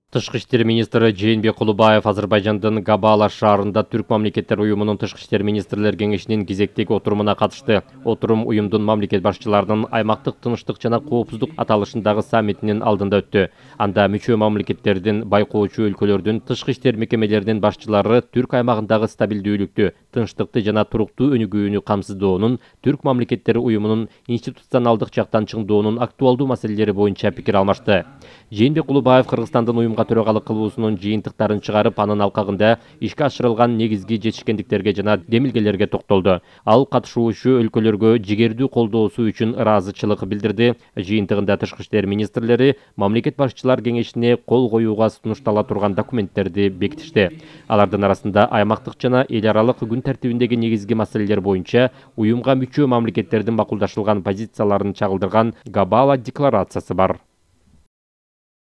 Тышкы иштер министри Жээнбек Кулубаев Азербайжандын Габала шаарында Түрк мамлекеттер уюмунун тышкы иштер министрлер кеңешинин кезектеги отурумуна катышты. Отурум уюмдун мамлекет башчыларынын аймактык тынчтык жана коопсуздук аталышындагы саммитинин алдында өттү. Анда мүчө мамлекеттердин, байкоочу өлкөлөрдүн тышкы иштер мекемелеринин башчылары Түрк аймагындагы стабилдүүлүктү, тынчтыкты жана туруктуу өнүгүүнү камсыздоонун, Түрк мамлекеттери уюмунун институционалдык жактан чыңдоонун актуалдуу маселелери боюнча пикир алмашты. Жээнбек Кулубаев Кыргызстандын уюмга төрөгалык кылуусунун жыйынтыктарын чыгарып, анын алкагында ишке ашырылган негизги жетишкендиктерге жана демилгелерге токтолду. Ал катышуучу өлкөлөргө жигердүү колдоосу үчүн ыраазычылык билдирди. Жыйынтыгында тышкы иштер министрлери мамлекет башчылар кеңешине кол коюуга сунуштала турган документтерди бекитишти. Алардын арасында аймактык жана эл аралык күн тартибиндеги негизги маселелер боюнча уюмга мүчө мамлекеттердин макулдашылган позицияларын чагылдырган Габала декларациясы бар.